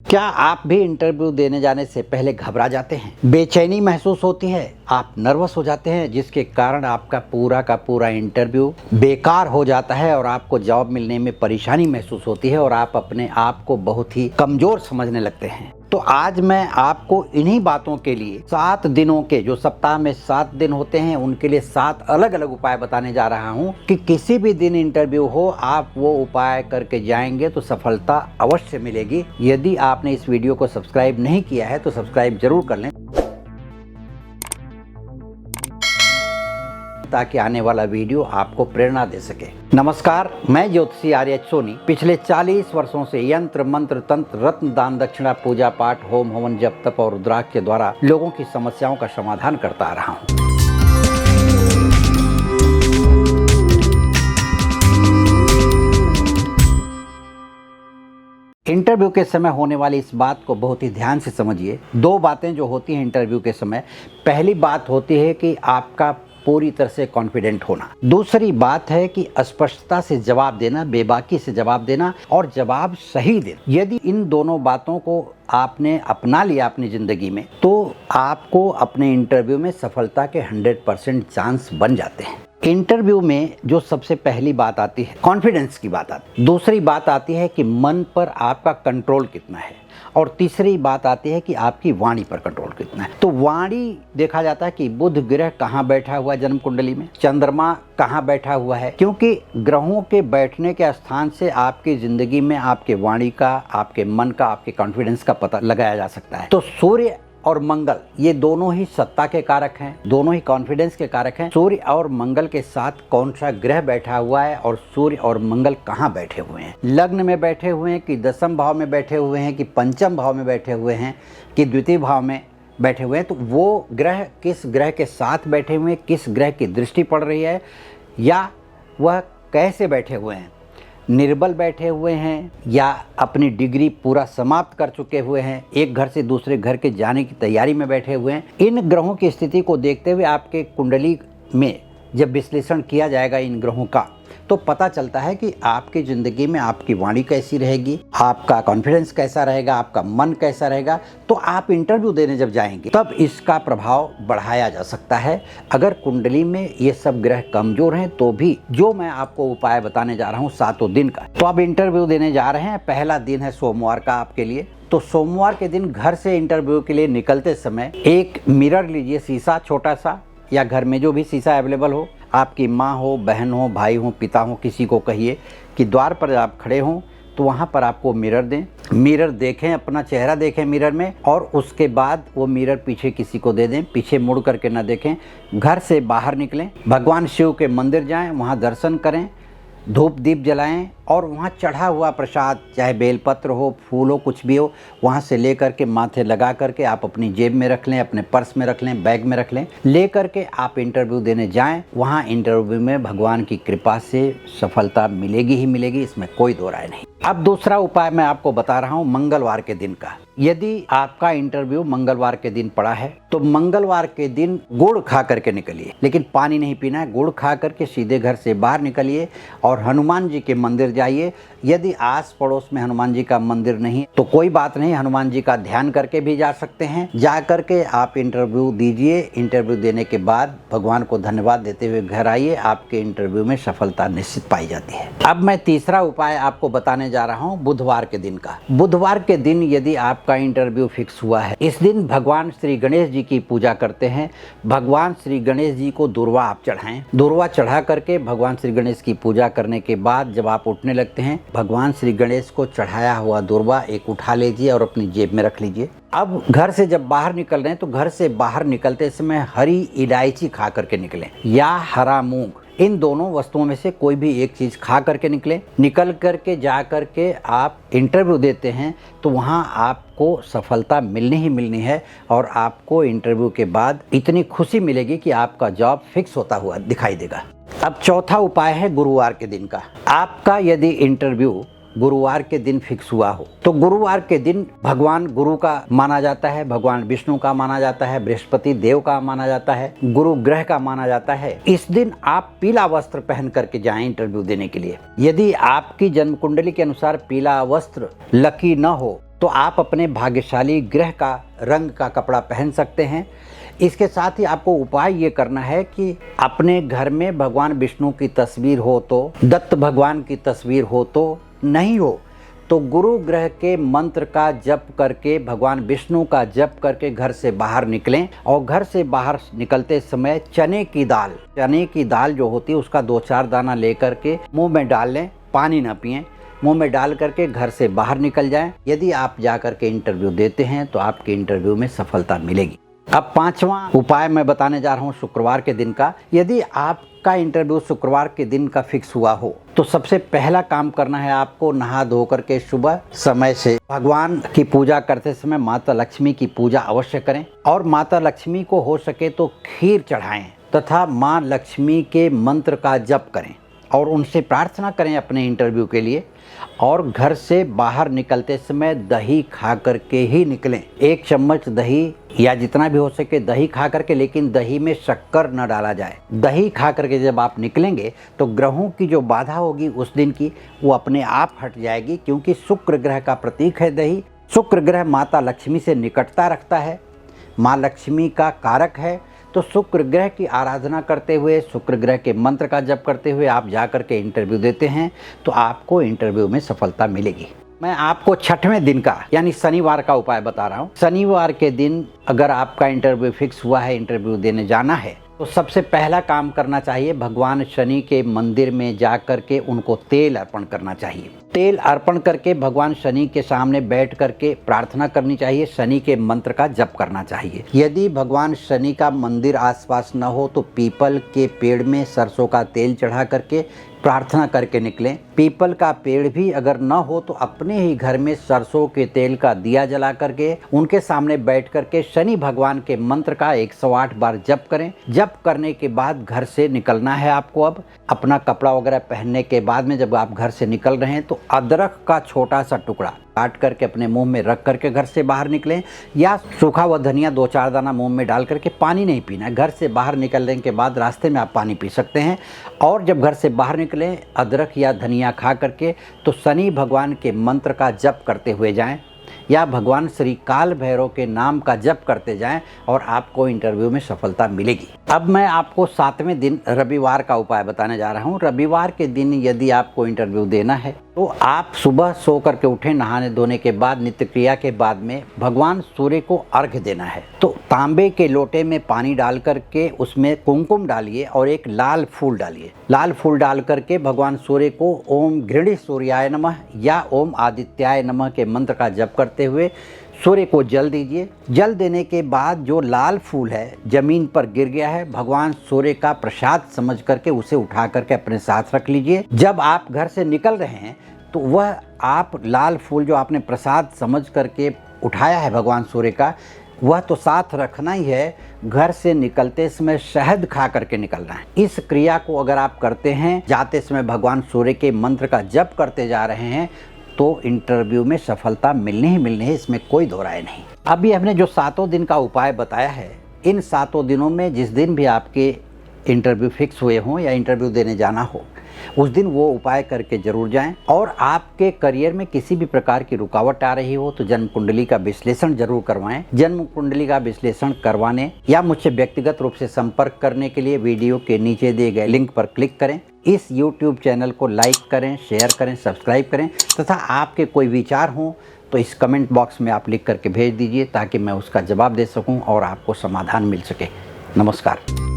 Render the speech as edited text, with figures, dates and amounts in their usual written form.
क्या आप भी इंटरव्यू देने जाने से पहले घबरा जाते हैं, बेचैनी महसूस होती है, आप नर्वस हो जाते हैं, जिसके कारण आपका पूरा का पूरा इंटरव्यू बेकार हो जाता है और आपको जॉब मिलने में परेशानी महसूस होती है और आप अपने आप को बहुत ही कमजोर समझने लगते हैं। तो आज मैं आपको इन्हीं बातों के लिए 7 दिनों के, जो सप्ताह में 7 दिन होते हैं, उनके लिए 7 अलग अलग उपाय बताने जा रहा हूं कि किसी भी दिन इंटरव्यू हो, आप वो उपाय करके जाएंगे तो सफलता अवश्य मिलेगी। यदि आपने इस वीडियो को सब्सक्राइब नहीं किया है तो सब्सक्राइब जरूर कर लें, ताकि आने वाला वीडियो आपको प्रेरणा दे सके। नमस्कार, मैं ज्योतिषी आर्य सोनी पिछले 40 वर्षों से यंत्र मंत्र तंत्र रत्न दान दक्षिणा पूजा पाठ होम हवन जप तप और रुद्राक्ष के द्वारा लोगों की समस्याओं का समाधान करता आ रहा हूँ। इंटरव्यू के समय होने वाली इस बात को बहुत ही ध्यान से समझिए। 2 बातें जो होती हैं इंटरव्यू के समय, पहली बात होती है कि आपका पूरी तरह से कॉन्फिडेंट होना। दूसरी बात है कि स्पष्टता से जवाब देना, बेबाकी से जवाब देना और जवाब सही देना। यदि इन दोनों बातों को आपने अपना लिया अपनी जिंदगी में, तो आपको अपने इंटरव्यू में सफलता के 100% चांस बन जाते हैं। इंटरव्यू में जो सबसे पहली बात आती है, कॉन्फिडेंस की बात आती है। दूसरी बात आती है कि मन पर आपका कंट्रोल कितना है और तीसरी बात आती है कि आपकी वाणी पर कंट्रोल कितना है। तो वाणी देखा जाता है कि बुध ग्रह कहाँ बैठा हुआ है जन्म कुंडली में, चंद्रमा कहाँ बैठा हुआ है, क्योंकि ग्रहों के बैठने के स्थान से आपकी जिंदगी में आपके वाणी का, आपके मन का, आपके कॉन्फिडेंस का पता लगाया जा सकता है। तो सूर्य और मंगल ये दोनों ही सत्ता के कारक हैं, दोनों ही कॉन्फिडेंस के कारक हैं। सूर्य और मंगल के साथ कौन सा ग्रह बैठा हुआ है और सूर्य और मंगल कहाँ बैठे हुए हैं, लग्न में बैठे हुए हैं कि 10वें भाव में बैठे हुए हैं कि 5वें भाव में बैठे हुए हैं कि द्वितीय भाव में बैठे हुए हैं, तो वो ग्रह किस ग्रह के साथ बैठे हुए हैं, किस ग्रह की दृष्टि पड़ रही है, या वह कैसे बैठे हुए हैं, निर्बल बैठे हुए हैं या अपनी डिग्री पूरा समाप्त कर चुके हुए हैं, एक घर से दूसरे घर के जाने की तैयारी में बैठे हुए हैं। इन ग्रहों की स्थिति को देखते हुए आपके कुंडली में जब विश्लेषण किया जाएगा इन ग्रहों का, तो पता चलता है कि आपकी ज़िंदगी में आपकी वाणी कैसी रहेगी, आपका कॉन्फिडेंस कैसा रहेगा, आपका मन कैसा रहेगा। तो आप इंटरव्यू देने जब जाएंगे तब इसका प्रभाव बढ़ाया जा सकता है। अगर कुंडली में ये सब ग्रह कमज़ोर हैं तो भी जो मैं आपको उपाय बताने जा रहा हूँ 7 दिन का, तो आप इंटरव्यू देने जा रहे हैं। पहला दिन है सोमवार का आपके लिए। तो सोमवार के दिन घर से इंटरव्यू के लिए निकलते समय एक मिरर लीजिए, शीशा छोटा सा, या घर में जो भी शीशा अवेलेबल हो, आपकी माँ हो, बहन हो, भाई हो, पिता हो, किसी को कहिए कि द्वार पर आप खड़े हों तो वहाँ पर आपको मिरर दें। मिरर देखें, अपना चेहरा देखें मिरर में, और उसके बाद वो मिरर पीछे किसी को दे दें, पीछे मुड़ करके ना देखें। घर से बाहर निकलें, भगवान शिव के मंदिर जाएं, वहाँ दर्शन करें, धूप दीप जलाएं और वहाँ चढ़ा हुआ प्रसाद, चाहे बेलपत्र हो, फूल हो, कुछ भी हो, वहाँ से ले करके माथे लगा करके आप अपनी जेब में रख लें, अपने पर्स में रख लें, बैग में रख लें, ले करके आप इंटरव्यू देने जाएं। वहाँ इंटरव्यू में भगवान की कृपा से सफलता मिलेगी ही मिलेगी, इसमें कोई दो राय नहीं। अब दूसरा उपाय मैं आपको बता रहा हूँ मंगलवार के दिन का। यदि आपका इंटरव्यू मंगलवार के दिन पड़ा है तो मंगलवार के दिन गुड़ खा करके निकलिए, लेकिन पानी नहीं पीना है। गुड़ खा करके सीधे घर से बाहर निकलिए और हनुमान जी के मंदिर जाइए। यदि आस पड़ोस में हनुमान जी का मंदिर नहीं तो कोई बात नहीं, हनुमान जी का ध्यान करके भी जा सकते हैं। जा करके आप इंटरव्यू दीजिए। इंटरव्यू देने के बाद भगवान को धन्यवाद देते हुए घर आइए। आपके इंटरव्यू में सफलता निश्चित पाई जाती है। अब मैं तीसरा उपाय आपको बताने जा रहा हूँ बुधवार के दिन का। बुधवार के दिन यदि आपका इंटरव्यू फिक्स हुआ है, इस दिन भगवान श्री गणेश जी की पूजा करते हैं। भगवान श्री गणेश जी को दूर्वा आप चढ़ाएं। दूर्वा चढ़ा करके भगवान श्री गणेश की पूजा करने के बाद जब आप उठने लगते हैं, भगवान श्री गणेश को चढ़ाया हुआ दूर्वा एक उठा लीजिए और अपनी जेब में रख लीजिए। अब घर से जब बाहर निकल रहे हैं तो घर से बाहर निकलते समय हरी इलायची खा करके निकलें या हरा मूंग, इन दोनों वस्तुओं में से कोई भी एक चीज खा करके निकले। निकल करके जा करके आप इंटरव्यू देते हैं तो वहाँ आपको सफलता मिलनी ही मिलनी है और आपको इंटरव्यू के बाद इतनी खुशी मिलेगी कि आपका जॉब फिक्स होता हुआ दिखाई देगा। अब चौथा उपाय है गुरुवार के दिन का। आपका यदि इंटरव्यू गुरुवार के दिन फिक्स हुआ हो तो गुरुवार के दिन भगवान गुरु का माना जाता है, भगवान विष्णु का माना जाता है, बृहस्पति देव का माना जाता है, गुरु ग्रह का माना जाता है। इस दिन आप पीला वस्त्र पहन करके जाएं इंटरव्यू देने के लिए। यदि आपकी जन्म कुंडली के अनुसार पीला वस्त्र लकी न हो तो आप अपने भाग्यशाली ग्रह का रंग का कपड़ा पहन सकते हैं। इसके साथ ही आपको उपाय ये करना है कि अपने घर में भगवान विष्णु की तस्वीर हो तो, दत्त भगवान की तस्वीर हो तो, नहीं हो तो गुरु ग्रह के मंत्र का जप करके, भगवान विष्णु का जप करके घर से बाहर निकलें। और घर से बाहर निकलते समय चने की दाल जो होती है उसका 2-4 दाना लेकर के मुंह में डाल लें, पानी ना पिएं, मुंह में डाल करके घर से बाहर निकल जाएं। यदि आप जा करके इंटरव्यू देते हैं तो आपके इंटरव्यू में सफलता मिलेगी। अब 5वां उपाय मैं बताने जा रहा हूँ शुक्रवार के दिन का। यदि आपका इंटरव्यू शुक्रवार के दिन का फिक्स हुआ हो तो सबसे पहला काम करना है आपको नहा धो करके सुबह समय से भगवान की पूजा करते समय माता लक्ष्मी की पूजा अवश्य करें और माता लक्ष्मी को हो सके तो खीर चढ़ाएं तथा माँ लक्ष्मी के मंत्र का जप करें और उनसे प्रार्थना करें अपने इंटरव्यू के लिए। और घर से बाहर निकलते समय दही खा करके ही निकलें। 1 चम्मच दही या जितना भी हो सके दही खा करके, लेकिन दही में शक्कर न डाला जाए। दही खा करके जब आप निकलेंगे तो ग्रहों की जो बाधा होगी उस दिन की वो अपने आप हट जाएगी, क्योंकि शुक्र ग्रह का प्रतीक है दही। शुक्र ग्रह माता लक्ष्मी से निकटता रखता है, माँ लक्ष्मी का कारक है। तो शुक्र ग्रह की आराधना करते हुए, शुक्र ग्रह के मंत्र का जप करते हुए आप जा कर के इंटरव्यू देते हैं तो आपको इंटरव्यू में सफलता मिलेगी। मैं आपको 6वें दिन का यानी शनिवार का उपाय बता रहा हूँ। शनिवार के दिन अगर आपका इंटरव्यू फिक्स हुआ है, इंटरव्यू देने जाना है, तो सबसे पहला काम करना चाहिए भगवान शनि के मंदिर में जा कर के उनको तेल अर्पण करना चाहिए। तेल अर्पण करके भगवान शनि के सामने बैठ करके प्रार्थना करनी चाहिए, शनि के मंत्र का जप करना चाहिए। यदि भगवान शनि का मंदिर आसपास न हो तो पीपल के पेड़ में सरसों का तेल चढ़ा करके प्रार्थना करके निकलें। पीपल का पेड़ भी अगर न हो तो अपने ही घर में सरसों के तेल का दिया जला करके उनके सामने बैठ करके शनि भगवान के मंत्र का 108 बार जप करें। जप करने के बाद घर से निकलना है आपको। अब अपना कपड़ा वगैरह पहनने के बाद में जब आप घर से निकल रहे हैं तो अदरक का छोटा सा टुकड़ा काट करके अपने मुंह में रख करके घर से बाहर निकलें, या सूखा हुआ धनिया 2-4 दाना मुंह में डाल करके, पानी नहीं पीना है। घर से बाहर निकलने के बाद रास्ते में आप पानी पी सकते हैं। और जब घर से बाहर निकलें अदरक या धनिया खा करके तो शनि भगवान के मंत्र का जप करते हुए जाएं या भगवान श्री काल भैरव के नाम का जप करते जाएं और आपको इंटरव्यू में सफलता मिलेगी। अब मैं आपको 7वें दिन रविवार का उपाय बताने जा रहा हूं। रविवार के दिन यदि आपको इंटरव्यू देना है तो आप सुबह सो करके उठें, नहाने धोने के बाद नित्य क्रिया के बाद में भगवान सूर्य को अर्घ्य देना है। तो तांबे के लोटे में पानी डाल करके उसमें कुमकुम डालिए और एक लाल फूल डालिए। लाल फूल डाल करके भगवान सूर्य को ओम गृणी सूर्याय नमः या ओम आदित्याय नमः के मंत्र का जप करते हुए सूर्य को जल दीजिए। जल देने के बाद जो लाल फूल है जमीन पर गिर गया है, भगवान सूर्य का प्रसाद समझ करके उसे उठा करके अपने साथ रख लीजिए। जब आप घर से निकल रहे हैं तो वह आप लाल फूल जो आपने प्रसाद समझ करके उठाया है भगवान सूर्य का, वह तो साथ रखना ही है। घर से निकलते समय शहद खा करके निकलना है। इस क्रिया को अगर आप करते हैं, जाते समय भगवान सूर्य के मंत्र का जप करते जा रहे हैं, तो इंटरव्यू में सफलता मिलनी ही मिलनी है, इसमें कोई दो राय नहीं। अभी हमने जो 7 दिन का उपाय बताया है, इन 7 दिनों में जिस दिन भी आपके इंटरव्यू फिक्स हुए हों या इंटरव्यू देने जाना हो, उस दिन वो उपाय करके जरूर जाएं। और आपके करियर में किसी भी प्रकार की रुकावट आ रही हो तो जन्म कुंडली का विश्लेषण जरूर करवाएं। जन्म कुंडली का विश्लेषण करवाने या मुझसे व्यक्तिगत रूप से संपर्क करने के लिए वीडियो के नीचे दिए गए लिंक पर क्लिक करें। इस YouTube चैनल को लाइक करें, शेयर करें, सब्सक्राइब करें तथा आपके कोई विचार हों तो इस कमेंट बॉक्स में आप लिख करके भेज दीजिए ताकि मैं उसका जवाब दे सकूं और आपको समाधान मिल सके। नमस्कार।